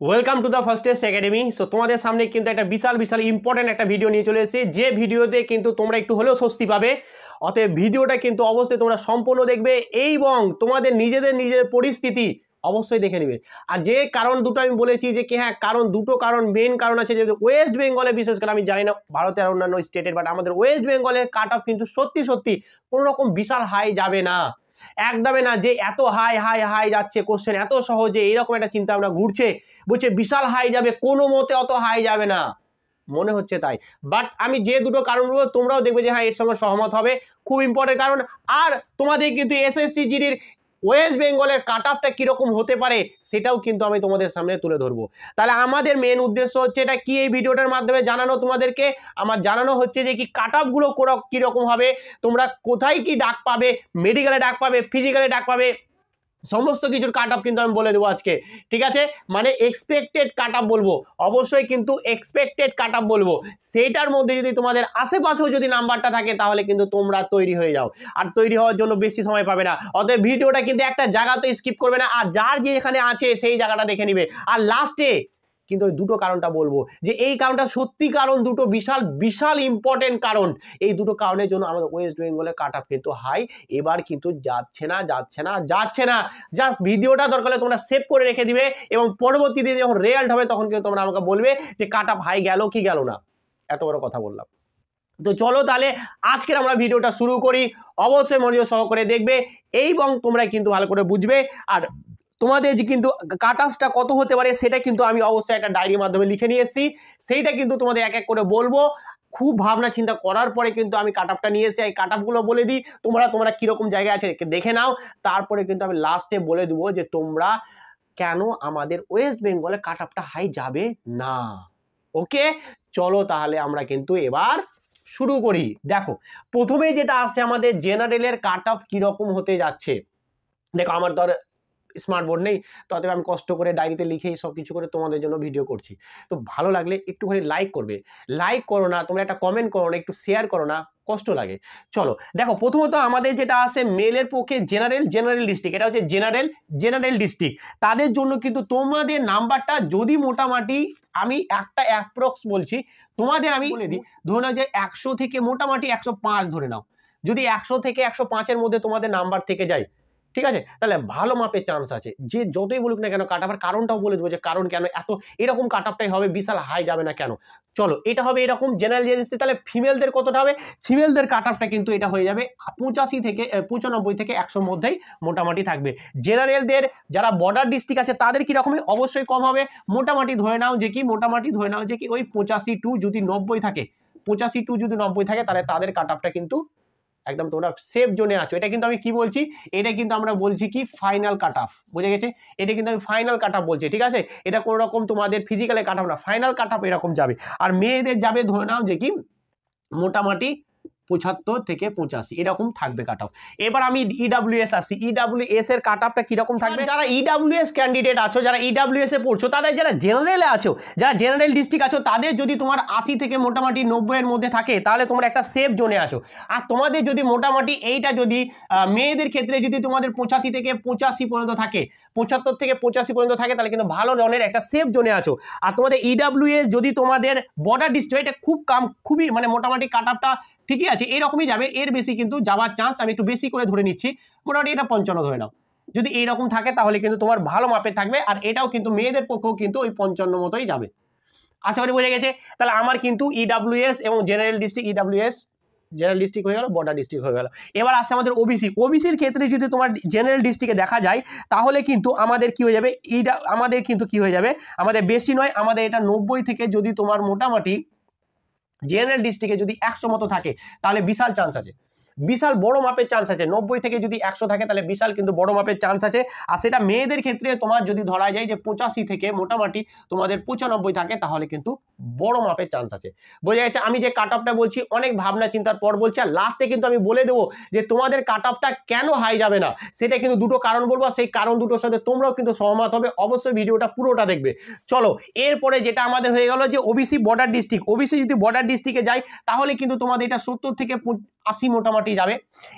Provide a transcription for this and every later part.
Welcome to the first S academy. So তোমাদের সামনে কিন্তু একটা বিশাল বিশাল ইম্পর্টেন্ট একটা ভিডিও নিয়ে চলে এসেছি, যে ভিডিওতে কিন্তু তোমরা একটু হলেও স্বস্তি পাবে। অতএব ভিডিওটা কিন্তু অবশ্যই তোমরা সম্পূর্ণ দেখবে এবং তোমাদের নিজেদের পরিস্থিতি অবশ্যই দেখে নেবে। আর যে কারণ দুটো আমি বলেছি যে কি হ্যাঁ দুটো কারণ মেন কারণ আছে, যে ওয়েস্ট বেঙ্গলে বিশেষ করে আমি জানি না ভারতের অন্যান্য স্টেটের, বাট আমাদের ওয়েস্ট বেঙ্গলের কাট অফ কিন্তু সত্যি কোনো রকম বিশাল হাই যাবে না, একদমই না। যে এত হাই হাই হাই যাচ্ছে কোশ্চেন এত সহজে, এইরকম একটা চিন্তা ভাবনা ঘুরছে, বলছে বিশাল হাই যাবে, কোনো মতে অত হাই যাবে না, মনে হচ্ছে তাই। বাট আমি যে দুটো কারণ বলবো তোমরাও দেখবে যে হ্যাঁ এর সঙ্গে সহমত হবে, খুব ইম্পর্টেন্ট কারণ। আর তোমাদের কিন্তু এসএসসি জিডির ওয়েস্ট বেঙ্গলের কাট অফটা কিরকম হতে পারে সেটাও কিন্তু আমি তোমাদের সামনে তুলে ধরবো। তাহলে আমাদের মেন উদ্দেশ্য হচ্ছে এটা কি, এই ভিডিওটার মাধ্যমে জানানো তোমাদেরকে। আমার জানানো হচ্ছে যে কি কাট অফগুলো কিরকম হবে, তোমরা কোথায় কি ডাক পাবে, মেডিকেলে ডাক পাবে, ফিজিক্যালে ডাক পাবে, সমস্ত কিছুর কাট অফ কিন্তু আমি বলে দেবো আজকে, ঠিক আছে। মানে এক্সপেক্টেড কাট অফ বলবো, অবশ্যই কিন্তু এক্সপেক্টেড কাট অফ বলবো। সেইটার মধ্যে যদি তোমাদের আশেপাশেও যদি নাম্বারটা থাকে তাহলে কিন্তু তোমরা তৈরি হয়ে যাও, আর তৈরি হওয়ার জন্য বেশি সময় পাবে না। অতএব ভিডিওটা কিন্তু একটা জায়গাতে স্কিপ করবে না, আর যার যে এখানে আছে সেই জায়গাটা দেখে নিবে। আর লাস্টে কিন্তু ওই দুটো কারণটা বলবো, যে এই কারণটা সত্যি কারণ, দুটো বিশাল বিশাল ইম্পর্টেন্ট কারণ। এই দুটো কারণের জন্য আমাদের ওয়েস্ট বেঙ্গলের কাট অফ কিন্তু হাই এবার কিন্তু যাচ্ছে না। জাস্ট ভিডিওটা দরকার হলে তোমরা সেভ করে রেখে দিবে, এবং পরবর্তী দিনে যখন রেজাল্ট হবে তখন কিন্তু তোমরা আমাকে বলবে যে কাট অফ হাই গেল কি গেল না। এত বড় কথা বললাম। তো চলো তাহলে আজকের আমরা ভিডিওটা শুরু করি, অবশ্যই মনোযোগ সহকারে দেখবে এবং তোমরা কিন্তু ভালো করে বুঝবে। আর তোমাদের যে কিন্তু কাট অফটা কত হতে পারে সেটা কিন্তু আমি অবশ্যই একটা ডায়েরির মাধ্যমে লিখে নিয়ে এসেছি, সেইটা কিন্তু তোমাদের এক এক করে বলবো। খুব ভাবনা চিন্তা করার পরে কিন্তু আমি কাট অফটা নিয়ে এসেছি, এই কাট অফগুলো বলে দিই, তোমরা কিরকম জায়গায় আছে দেখে নাও। তারপরে কিন্তু আমি লাস্টে বলে দেবো যে তোমরা কেন আমাদের ওয়েস্ট বেঙ্গলে কাট অফটা হাই যাবে না। ওকে, চলো তাহলে আমরা কিন্তু এবার শুরু করি। দেখো প্রথমে যেটা আসছে আমাদের জেনারেলের কাট অফ কিরকম হতে যাচ্ছে। দেখো আমার ধর স্মার্ট বোর্ড নেই, তবে আমি কষ্ট করে ডায়েরিতে লিখেই সব কিছু করে তোমাদের জন্য ভিডিও করছি। তো ভালো লাগলে একটুখানি লাইক করবে, লাইক করো না, তোমরা একটা কমেন্ট করো না, একটু শেয়ার করো না, কষ্ট লাগে। চলো দেখো প্রথমত আমাদের যেটা আছে মেলের পক্ষে জেনারেল ডিস্ট্রিক্ট, এটা হচ্ছে জেনারেল ডিস্ট্রিক্ট। তাদের জন্য কিন্তু তোমাদের নাম্বারটা যদি মোটামুটি আমি একটা অ্যাপ্রক্স বলছি, তোমাদের আমি বলে দিই, ধরে নাও যে 100 থেকে মোটামুটি 105 ধরে নাও, যদি 100 থেকে 105-এর মধ্যে তোমাদের নাম্বার থেকে যায়, ঠিক আছে, তাহলে ভালো মাপের চান্স আছে। যে যতই বলুক না কেন কাট অফের কারণটাও বলে দেবো, যে কারণ কেন এত এরকম কাট অফটাই হবে, বিশাল হাই যাবে না কেন। চলো এটা হবে এরকম জেনারেল ডিস্ট্রিক্ট। তাহলে ফিমেলদের কতটা হবে, ফিমেলদের কাট অফটা কিন্তু এটা হয়ে যাবে 85 থেকে 95 থেকে 100-র মধ্যেই মোটামুটি থাকবে। জেনারেলদের যারা বর্ডার ডিস্ট্রিক্ট আছে তাদের কিরকম অবশ্যই কম হবে, মোটামুটি ধরে নাও যে কি ওই 85 টু যদি 90 থাকে, 85 টু যদি 90 থাকে, তাহলে তাদের কাট অফটা কিন্তু একদম তোমরা সেফ জোনে আছো। এটা কিন্তু আমি কি বলছি, এটা কিন্তু আমরা বলছি কি ফাইনাল কাট অফ, বুঝে গেছে, এটা কিন্তু আমি ফাইনাল কাট অফ বলছি, ঠিক আছে। এটা কোনো রকম তোমাদের ফিজিক্যালে কাট অফ না, ফাইনাল কাট অফ এরকম যাবে। আর মেয়েদের যাবে ধরে নাও যে কি মোটামুটি 75 থেকে 85 এরকম থাকবে কাট অফ। এবার আমি ইডাব্লিউএস আসছি, ইডাব্লিউএস এর কাট অফটা কিরকম থাকবে। যারা ইডাব্লিউএস ক্যান্ডিডেট আছো, যারা ইডাব্লিউএস এ পড়ছো, তাদের যারা জেনারেলে আছো, যারা জেনারেল ডিস্ট্রিক্ট আছো, তাদের যদি তোমার 80 থেকে মোটামুটি 90-এর মধ্যে থাকে তাহলে তোমরা একটা সেফ জোনে আসো। আর তোমাদের যদি মোটামুটি এইটা যদি মেয়েদের ক্ষেত্রে যদি তোমাদের 85 থেকে 85 পর্যন্ত থাকে, 75 থেকে 85 পর্যন্ত থাকে, তাহলে কিন্তু ভালো ধরনের একটা সেফ জোনে আছো। আর তোমাদের ইডাব্লিউএস যদি তোমাদের বর্ডার ডিস্ট্রিক্ট, এটা খুবই মানে মোটামুটি কাট অফটা ঠিকই আছে, এরকমই যাবে, এর বেশি কিন্তু যাওয়ার চান্স আমি একটু বেশি করে ধরে নিচ্ছি, মোটামুটি এটা 55 ধরে নাও। যদি এইরকম থাকে তাহলে কিন্তু তোমার ভালো মাপে থাকবে, আর এটাও কিন্তু মেয়েদের পক্ষেও কিন্তু ওই 55 মতোই যাবে। আশা করি বোঝা গেছে। তাহলে আমার কিন্তু ইডাব্লিউএস এবং general district, EWS general district হয়ে গেল, বর্ডার ডিস্ট্রিক্ট হয়ে গেল। এবার আসছে আমাদের ওবিসির ক্ষেত্রে যদি তোমার জেনারেল ডিস্ট্রিক্টে দেখা যায় তাহলে কিন্তু আমাদের কি হয়ে যাবে, আমাদের কিন্তু কি হয়ে যাবে, আমাদের বেশি নয়, আমাদের এটা 90 থেকে যদি তোমার মোটামুটি জেনারেল ডিস্ট্রিক্টে যদি 100 মতো থাকে তাহলে বিশাল চান্স আছে, বিশাল বড় মাপের চান্স আছে। 90 থেকে যদি 100 থাকে তাহলে বিশাল কিন্তু বড় মাপের চান্স আছে। আর সেটা মেয়েদের ক্ষেত্রে তোমার যদি ধরা যায় যে 85 থেকে মোটামুটি তোমাদের 95 থাকে তাহলে কিন্তু বড় মাপের চান্স আছে, বোঝা গেছে। আমি যে কাট অফটা বলছি অনেক ভাবনা চিন্তার পর বলছি, আর লাস্টে কিন্তু আমি বলে দেবো যে তোমাদের কাট অফটা কেন হাই যাবে না, সেটা কিন্তু দুটো কারণ বলবো, সেই কারণ দুটোর সাথে তোমরাও কিন্তু সহমত হবে, অবশ্যই ভিডিওটা পুরোটা দেখবে। চলো এরপরে যেটা আমাদের হয়ে গেল যে ওবিসি বর্ডার ডিস্ট্রিক্ট, ওবিসি যদি বর্ডার ডিস্ট্রিক্টে যায় তাহলে কিন্তু তোমাদের এটা 70 থেকে 80 মোটামুটি মোটামুটি যাবে।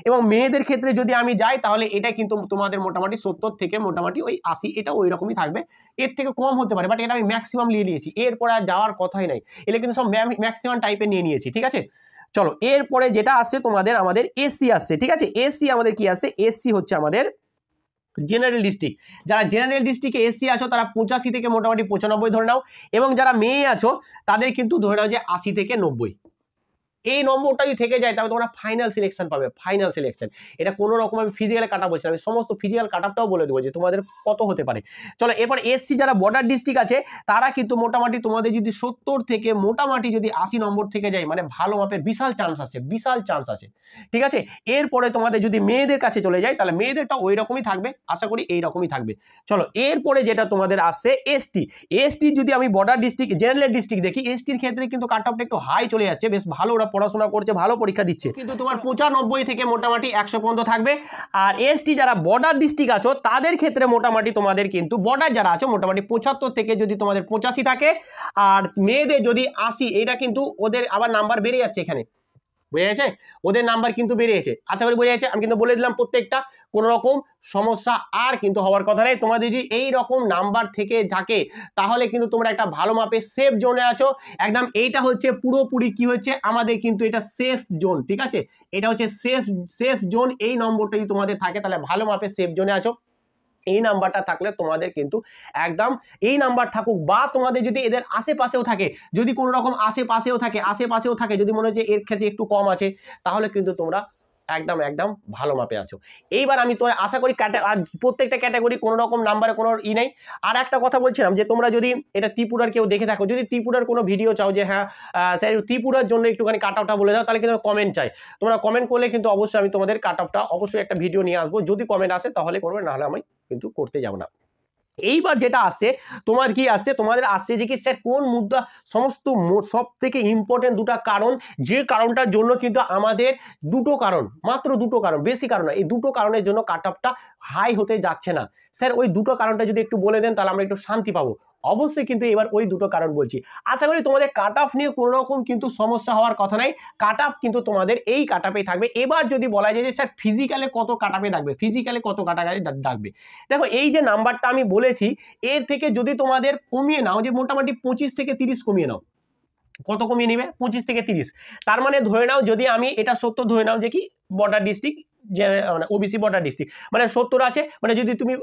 এবং মেয়েদের ক্ষেত্রে যদি আমি যাই তাহলে এটা কিন্তু তোমাদের মোটামুটি 70 থেকে মোটামুটি ওই 80, এটা ওই রকমই থাকবে, এর থেকে কম হতে পারে, বাট এটা আমি ম্যাক্সিমাম নিয়ে নিয়েছি, এরপরে আর যাওয়ার কথাই নাই, এটা কিন্তু সব ম্যাক্সিমাম টাইপের নিয়ে নিয়েছি, ঠিক আছে। চলো এরপরে যেটা আসছে তোমাদের আমাদের এসসি আসছে, ঠিক আছে। এসসি আমাদের কি আসছে, এসসি হচ্ছে আমাদের জেনারেল ডিস্ট্রিক্ট। যারা জেনারেল ডিস্ট্রিক্টে এসসি আছো তারা 85 থেকে মোটামুটি 95 ধরে নাও, এবং যারা মেয়ে আছো তাদের কিন্তু ধরে নাও যে 80 থেকে 90। এই নম্বরটা যদি থেকে যায় তাহলে তোমরা ফাইনাল সিলেকশন পাবে, ফাইনাল সিলেকশন। এটা কোনো রকম আমি ফিজিক্যাল কাট আপ বলছি, আমি সমস্ত ফিজিক্যাল কাট আপটাও বলে দেবো যে তোমাদের কত হতে পারে। চলো এরপর এসসি যারা বর্ডার ডিস্ট্রিক্ট আছে তারা কিন্তু মোটামুটি তোমাদের যদি 70 থেকে মোটামুটি যদি 80 নম্বর থেকে যায় মানে ভালো মাপের বিশাল চান্স আছে, বিশাল চান্স আছে, ঠিক আছে। এরপরে তোমাদের যদি মেয়েদের কাছে চলে যায় তাহলে মেয়েদেরটা ওই রকমই থাকবে, আশা করি এই রকমই থাকবে। চলো এরপরে যেটা তোমাদের আসছে এসটি। এসটি যদি আমি বর্ডার ডিস্ট্রিক্ট জেনারেল ডিস্ট্রিক্ট দেখি, এসটির ক্ষেত্রে কিন্তু কাট আপটা একটু হাই চলে যাচ্ছে, বেশ ভালো ওরা পড়াশোনা করছে, ভালো পরীক্ষা দিচ্ছে, কিন্তু তোমার 95 থেকে মোটামুটি 100 পর্যন্ত থাকবে। আর এসটি যারা বর্ডার ডিস্ট্রিক্ট আছো তাদের ক্ষেত্রে মোটামুটি তোমাদের কিন্তু বর্ডার যারা আছো মোটামুটি 75 থেকে যদি তোমাদের 85 থাকে, আর মেয়েদের যদি 80, এটা কিন্তু ওদের আবার নাম্বার বেড়ে যাচ্ছে, এখানে বুঝে গেছে, ওদের নাম্বার কিন্তু বেড়ে গেছে, আশা করি বোঝা যাচ্ছে। আমি কিন্তু বলে দিলাম প্রত্যেকটা, কোনো রকম সমস্যা আর কিন্তু হওয়ার কথা নেই। তোমাদের যদি এই রকম নাম্বার থেকে থাকে তাহলে কিন্তু তোমরা একটা ভালো মাপে সেফ জোনে আছো একদম। এইটা হচ্ছে পুরোপুরি কি হচ্ছে আমাদের কিন্তু এটা সেফ জোন, ঠিক আছে, এটা হচ্ছে সেফ জোন। এই নম্বরটা যদি তোমাদের থাকে তাহলে ভালো মাপে সেফ জোনে আছো। এই নাম্বারটা থাকলে তোমাদের কিন্তু একদম, এই নাম্বার থাকুক বা তোমাদের যদি এদের আশেপাশেও থাকে, যদি কোনো রকম আশেপাশেও থাকে যদি মনে হচ্ছে এর ক্ষেত্রে একটু কম আছে, তাহলে কিন্তু তোমরা একদম ভালো মাপে আছো। এইবার আমি তো আশা করি প্রত্যেকটা ক্যাটাগরি কোনো রকম নাম্বারে কোনো নেই। আর একটা কথা বলছিলাম যে তোমরা যদি এটা ত্রিপুরার কেউ দেখে থাকো, যদি ত্রিপুরার কোনো ভিডিও চাও যে হ্যাঁ স্যার ত্রিপুরার জন্য একটুখানি কাট আউটটা বলে দাও, তাহলে কিন্তু কমেন্ট চাই। তোমরা কমেন্ট করলে কিন্তু অবশ্যই আমি তোমাদের কাট আউটটা অবশ্যই একটা ভিডিও নিয়ে আসবো, যদি কমেন্ট আসে তাহলে করবে, নাহলে আমি কিন্তু করতে যাব না। এইবার যেটা আসছে তোমার কি আসছে, তোমাদের আসছে যে কি স্যার কোন মুদ্রা সমস্ত সব থেকে ইম্পর্টেন্ট দুটো কারণ, যে কারণটার জন্য কিন্তু আমাদের দুটো কারণ, মাত্র দুটো কারণ, বেশি কারণ না, এই দুটো কারণের জন্য কাট আপটা হাই হতে যাচ্ছে না। স্যার ওই দুটো কারণটা যদি একটু বলে দেন তাহলে আমরা একটু শান্তি পাবো। অবশ্যই কিন্তু এবার ওই দুটো কারণ বলছি, আশা করি তোমাদের কাট অফ নিয়ে কোনো রকম কিন্তু সমস্যা হওয়ার কথা নাই। কাট অফ কিন্তু তোমাদের এই কাট আপেই থাকবে। এবার যদি বলা যায় যে স্যার ফিজিক্যালে কত কাট আপে থাকবে, ফিজিক্যালে কত কাটাকাটি ডাকবে, দেখো এই যে নাম্বারটা আমি বলেছি এর থেকে যদি তোমাদের কমিয়ে নাও, যে মোটামুটি 25 থেকে 30 কমিয়ে নাও, কত কমিয়ে নিবে 25 থেকে 30, তার মানে ধরে নাও যদি আমি এটা 70 ধরে নাও যে কি বর্ডার ডিস্ট্রিক্ট যে মানে ওবিসি বর্ডার ডিস্ট্রিক্ট মানে 70 আছে, মানে যদি তুমি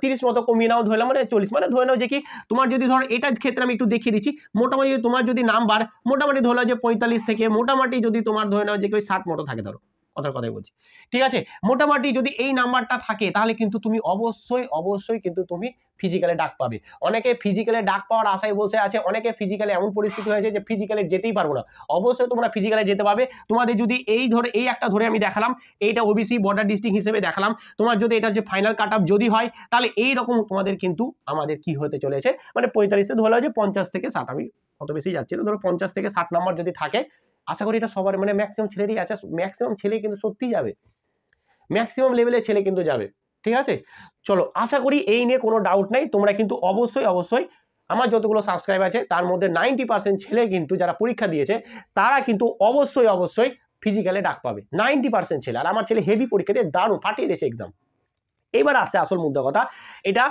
30 মতো কমিয়ে নাও ধরলাম মানে 40, মানে ধরে নাও যে কি তোমার যদি ধরো এটার ক্ষেত্রে আমি একটু দেখিয়ে দিচ্ছি, মোটামুটি তোমার যদি নাম্বার মোটামুটি ধরো যে 45 থেকে মোটামুটি যদি তোমার ধরে নাও যে কি 60 মতো থাকে, ধরো কথাই বলছি, ঠিক আছে, মোটামুটি যদি এই নাম্বারটা থাকে তাহলে কিন্তু তুমি অবশ্যই কিন্তু তুমি ফিজিক্যালে ডাক পাবে। অনেকে ফিজিক্যালে ডাক পাওয়ার আশায় বসে আছে, অনেকে ফিজিক্যালে এমন পরিস্থিতি হয়েছে যে ফিজিক্যালে যেতেই পারবো না, অবশ্যই তোমরা ফিজিক্যালে যেতে পারবে। তোমাদের যদি এই একটা ধরে আমি দেখালাম, এইটা ওবিসি বর্ডার ডিস্ট্রিক্ট হিসেবে দেখালাম, তোমার যদি এটা যে ফাইনাল কাট আপ যদি হয় তাহলে এই রকম তোমাদের কিন্তু আমাদের কি হতে চলেছে, মানে 45-এ ধরো যে 50 থেকে 60, আমি কত বেশি যাচ্ছি না, ধরো 50 থেকে 60 নাম্বার যদি থাকে, আশা করি এটা সবার মানে ম্যাক্সিমাম ছেলেরই আছে, ম্যাক্সিমাম ছেলে কিন্তু সত্যি যাবে, ম্যাক্সিমাম লেভেলের ছেলে কিন্তু যাবে, ঠিক আছে। চলো আশা করি এই নিয়ে কোনো ডাউট নাই। তোমরা কিন্তু অবশ্যই আমার যতগুলো সাবস্ক্রাইব আছে তার মধ্যে 90% ছেলে কিন্তু যারা পরীক্ষা দিয়েছে তারা কিন্তু অবশ্যই ফিজিক্যালে ডাক পাবে, 90% ছেলে। আর আমার ছেলে হেভি পরীক্ষা দিয়ে দারুণ ফাটিয়ে দিয়েছে এক্সাম। এবার আসছে আসল মুদ্রা কথা, এটা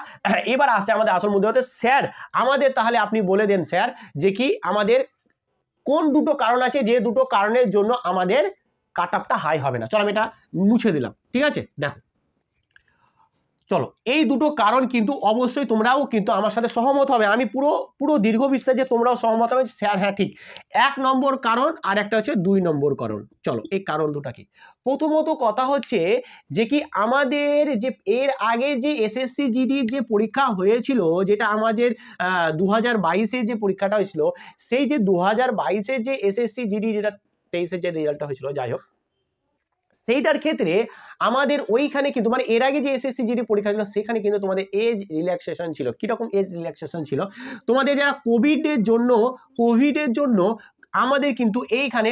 এবার আসছে আমাদের আসল মুদ্রা হতে, স্যার আমাদের তাহলে আপনি বলে দেন স্যার যে কি আমাদের কোন দুটো কারণ আছে যে দুটো কারণের জন্য আমাদের কাট আপটা হাই হবে না। চলো আমি এটা মুছে দিলাম, ঠিক আছে। দেখো চলো এই দুটো কারণ কিন্তু অবশ্যই তোমরাও কিন্তু আমার সাথে সহমত হবে, আমি পুরো দীর্ঘ বিশ্বাস যে তোমরাও সহমত হবে স্যার হ্যাঁ ঠিক। 1 নম্বর কারণ আর একটা হচ্ছে 2 নম্বর কারণ। চলো এই কারণ দুটা কি, প্রথমত কথা হচ্ছে যে কি আমাদের যে এর আগে যে এসএসসি জিডির যে পরীক্ষা হয়েছিল, যেটা আমাদের 2022-এ যে পরীক্ষাটা হয়েছিল, সেই যে 2022-এর যে এসএসসি জিডি যেটা 23-এর যে রেজাল্টটা হয়েছিল, যাই হোক সেইটার ক্ষেত্রে আমাদের ওইখানে কিন্তু মানে এর আগে যে এসএসসি জিডি পরীক্ষা ছিল সেখানে কিন্তু তোমাদের এজ রিল্যাক্সেশন ছিল। কিরকম এজ রিল্যাক্সেশন ছিল, তোমাদের যারা কোভিডের জন্য আমাদের কিন্তু এইখানে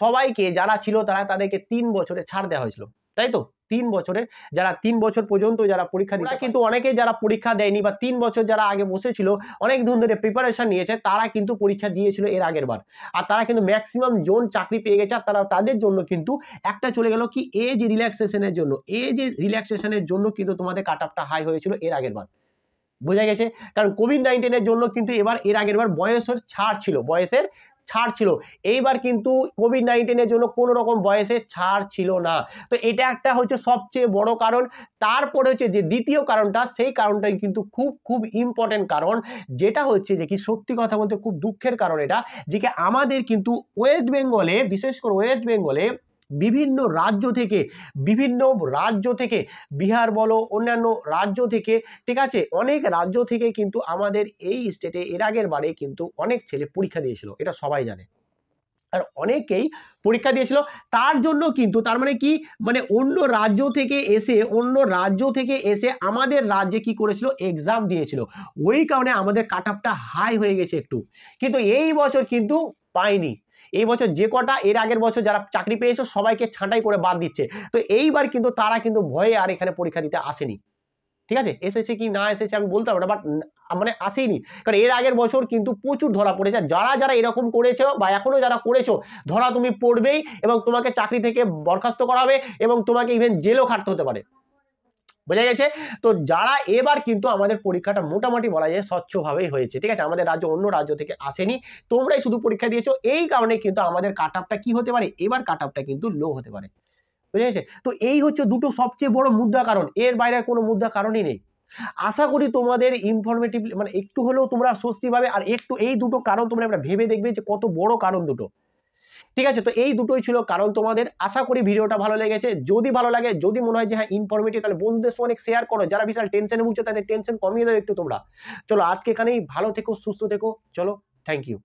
সবাইকে যারা ছিল তাদেরকে 3 বছরে ছাড় দেওয়া হয়েছিল, তাই তো 3 বছরের, যারা 3 বছর পর্যন্ত যারা পরীক্ষা দিতে, কিন্তু অনেকে যারা পরীক্ষা দেয়নি বা 3 বছর যারা আগে বসেছিল অনেক দিন ধরে প্রিপারেশন নিয়েছে, তারা কিন্তু পরীক্ষা দিয়েছিল এর আগের বার, আর তারা কিন্তু ম্যাক্সিমাম জন চাকরি পেয়ে গেছে। আর তারা তাদের জন্য কিন্তু একটা চলে গেল কি এজ রিল্যাক্সেশনের জন্য, এজ রিল্যাক্সেশনের জন্য কিন্তু তোমাদের কাট অফটা হাই হয়েছিল এর আগের বার, বোঝা গেছে। কারণ কোভিড-19 জন্য কিন্তু এর আগের বার বয়সের ছাড় ছিল, এইবার কিন্তু কোভিড-19 জন্য কোনো রকম বয়সের ছাড় ছিল না। তো এটা একটা হচ্ছে সবচেয়ে বড় কারণ। তারপরে হচ্ছে যে দ্বিতীয় কারণটা, সেই কারণটাই কিন্তু খুব খুব ইম্পর্টেন্ট কারণ, যেটা হচ্ছে যে কি সত্যি কথা বলতে খুব দুঃখের কারণ এটা, যে কি আমাদের কিন্তু ওয়েস্ট বেঙ্গলে, বিশেষ করে ওয়েস্ট বেঙ্গলে বিভিন্ন রাজ্য থেকে বিহার বলো, অন্যান্য রাজ্য থেকে, ঠিক আছে, অনেক রাজ্য থেকে কিন্তু আমাদের এই স্টেটে এর আগের বারে কিন্তু অনেক ছেলে পরীক্ষা দিয়েছিল, এটা সবাই জানে। আর অনেকেই পরীক্ষা দিয়েছিল, তার জন্য কিন্তু তার মানে কি, মানে অন্য রাজ্য থেকে এসে আমাদের রাজ্যে কি করেছিল, এক্সাম দিয়েছিল, ওই কারণে আমাদের কাট অফটা হাই হয়ে গেছে একটু। কিন্তু এই বছর কিন্তু পাইনি, এই বছর যে কটা এর আগের বছর যারা চাকরি পেয়েছে সবাইকে ছাঁটাই করে বাদ দিচ্ছে। তো এইবার কিন্তু তারা কিন্তু ভয়ে আর এখানে পরীক্ষা দিতে আসেনি, ঠিক আছে, এসেছে কি না এসেছে আমি বলতে পারবো না, বাট মানে আসেইনি। কারণ এর আগের বছর কিন্তু প্রচুর ধরা পড়েছে, যারা এরকম করেছো বা এখনো যারা করেছো, ধরা তুমি পড়বেই এবং তোমাকে চাকরি থেকে বরখাস্ত করা হবে এবং তোমাকে ইভেন জেলও খাটতে হতে পারে, বোঝা গেছে। তো যারা এবার কিন্তু আমাদের পরীক্ষাটা মোটামুটি বলা যায় স্বচ্ছভাবেই হয়েছে, ঠিক আছে, আমাদের রাজ্য অন্য রাজ্য থেকে আসেনি, তোমরাই শুধু পরীক্ষা দিয়েছো, এই কারণে কিন্তু আমাদের কাট অফটা কি হতে পারে, এবার কাট অফটা কিন্তু লো হতে পারে, বুঝা গেছে। তো এই হচ্ছে দুটো সবচেয়ে বড় মুদ্রা কারণ, এর বাইরে কোনো মুদ্রা কারণই নেই। আশা করি তোমাদের ইনফরমেটিভ মানে একটু হলেও তোমরা স্বস্তি পাবে, আর একটু এই দুটো কারণ তোমরা ভেবে দেখবে যে কত বড় কারণ দুটো, ঠিক আছে। তো এই দুটোই ছিল কারণ তোমাদের। আশা করি ভিডিওটা ভালো লেগেছে, যদি ভালো লাগে, যদি মনে হয় যে হ্যাঁ ইনফরমেটিভ, তাহলে বন্ধুদের সঙ্গে অনেক শেয়ার করো, যারা বিশাল টেনশনে ভুগছো তাদের টেনশন কমিয়ে দাও একটু তোমরা। চলো আজকে এখানেই, ভালো থেকো, সুস্থ থেকো, চলো, থ্যাংক ইউ।